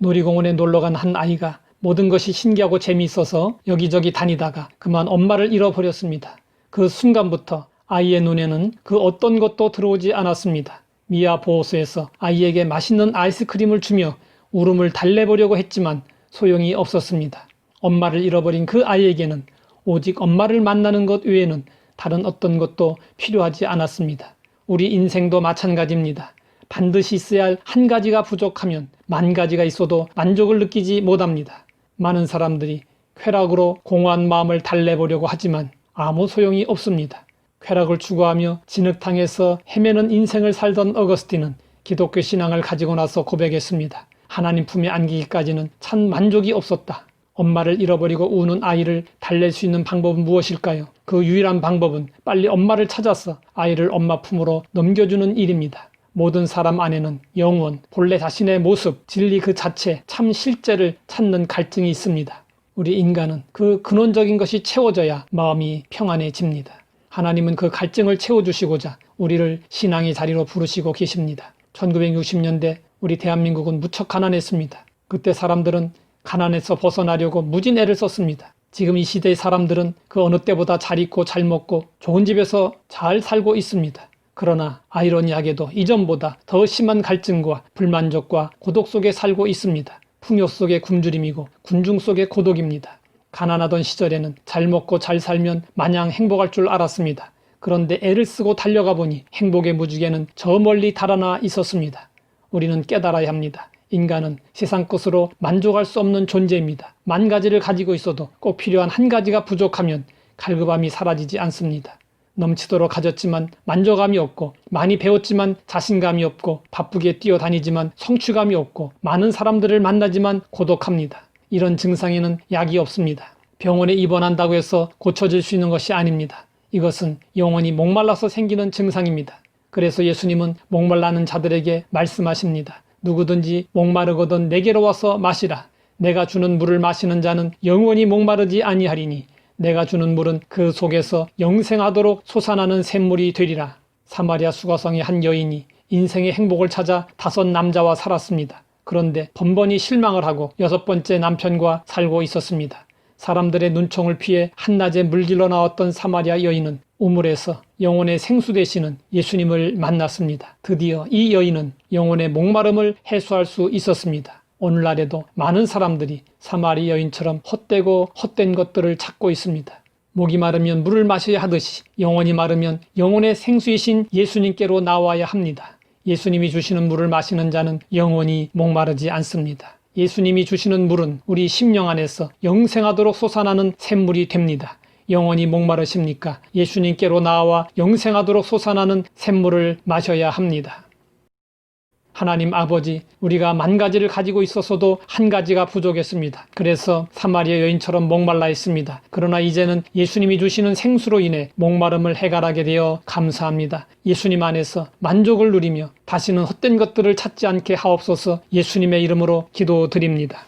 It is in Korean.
놀이공원에 놀러간 한 아이가 모든 것이 신기하고 재미있어서 여기저기 다니다가 그만 엄마를 잃어버렸습니다. 그 순간부터 아이의 눈에는 그 어떤 것도 들어오지 않았습니다. 미아 보호소에서 아이에게 맛있는 아이스크림을 주며 울음을 달래보려고 했지만 소용이 없었습니다. 엄마를 잃어버린 그 아이에게는 오직 엄마를 만나는 것 외에는 다른 어떤 것도 필요하지 않았습니다. 우리 인생도 마찬가지입니다. 반드시 있어야 할 한 가지가 부족하면 만 가지가 있어도 만족을 느끼지 못합니다. 많은 사람들이 쾌락으로 공허한 마음을 달래보려고 하지만 아무 소용이 없습니다. 쾌락을 추구하며 진흙탕에서 헤매는 인생을 살던 어거스틴은 기독교 신앙을 가지고 나서 고백했습니다. 하나님 품에 안기기까지는 참 만족이 없었다. 엄마를 잃어버리고 우는 아이를 달랠 수 있는 방법은 무엇일까요? 그 유일한 방법은 빨리 엄마를 찾아서 아이를 엄마 품으로 넘겨주는 일입니다. 모든 사람 안에는 영혼, 본래 자신의 모습, 진리 그 자체, 참 실제를 찾는 갈증이 있습니다. 우리 인간은 그 근원적인 것이 채워져야 마음이 평안해집니다. 하나님은 그 갈증을 채워주시고자 우리를 신앙의 자리로 부르시고 계십니다. 1960년대 우리 대한민국은 무척 가난했습니다. 그때 사람들은 가난에서 벗어나려고 무진 애를 썼습니다. 지금 이 시대의 사람들은 그 어느 때보다 잘 입고 잘 먹고 좋은 집에서 잘 살고 있습니다. 그러나 아이러니하게도 이전보다 더 심한 갈증과 불만족과 고독 속에 살고 있습니다. 풍요 속의 굶주림이고 군중 속의 고독입니다. 가난하던 시절에는 잘 먹고 잘 살면 마냥 행복할 줄 알았습니다. 그런데 애를 쓰고 달려가 보니 행복의 무지개는 저 멀리 달아나 있었습니다. 우리는 깨달아야 합니다. 인간은 세상 것으로 만족할 수 없는 존재입니다. 만 가지를 가지고 있어도 꼭 필요한 한 가지가 부족하면 갈급함이 사라지지 않습니다. 넘치도록 가졌지만 만족감이 없고, 많이 배웠지만 자신감이 없고, 바쁘게 뛰어다니지만 성취감이 없고, 많은 사람들을 만나지만 고독합니다. 이런 증상에는 약이 없습니다. 병원에 입원한다고 해서 고쳐질 수 있는 것이 아닙니다. 이것은 영원히 목말라서 생기는 증상입니다. 그래서 예수님은 목말라는 자들에게 말씀하십니다. 누구든지 목마르거든 내게로 와서 마시라. 내가 주는 물을 마시는 자는 영원히 목마르지 아니하리니 내가 주는 물은 그 속에서 영생하도록 솟아나는 샘물이 되리라. 사마리아 수가성의 한 여인이 인생의 행복을 찾아 5 남자와 살았습니다. 그런데 번번이 실망을 하고 6번째 남편과 살고 있었습니다. 사람들의 눈총을 피해 한낮에 물길로 나왔던 사마리아 여인은 우물에서 영혼의 생수 되시는 예수님을 만났습니다. 드디어 이 여인은 영혼의 목마름을 해소할 수 있었습니다. 오늘날에도 많은 사람들이 사마리 여인처럼 헛되고 헛된 것들을 찾고 있습니다. 목이 마르면 물을 마셔야 하듯이 영혼이 마르면 영혼의 생수이신 예수님께로 나와야 합니다. 예수님이 주시는 물을 마시는 자는 영원히 목마르지 않습니다. 예수님이 주시는 물은 우리 심령 안에서 영생하도록 솟아나는 샘물이 됩니다. 영원히 목마르십니까? 예수님께로 나와 영생하도록 솟아나는 샘물을 마셔야 합니다. 하나님 아버지, 우리가 1만 가지를 가지고 있었어도 한 가지가 부족했습니다. 그래서 사마리아 여인처럼 목말라 했습니다. 그러나 이제는 예수님이 주시는 생수로 인해 목마름을 해결하게 되어 감사합니다. 예수님 안에서 만족을 누리며 다시는 헛된 것들을 찾지 않게 하옵소서. 예수님의 이름으로 기도드립니다.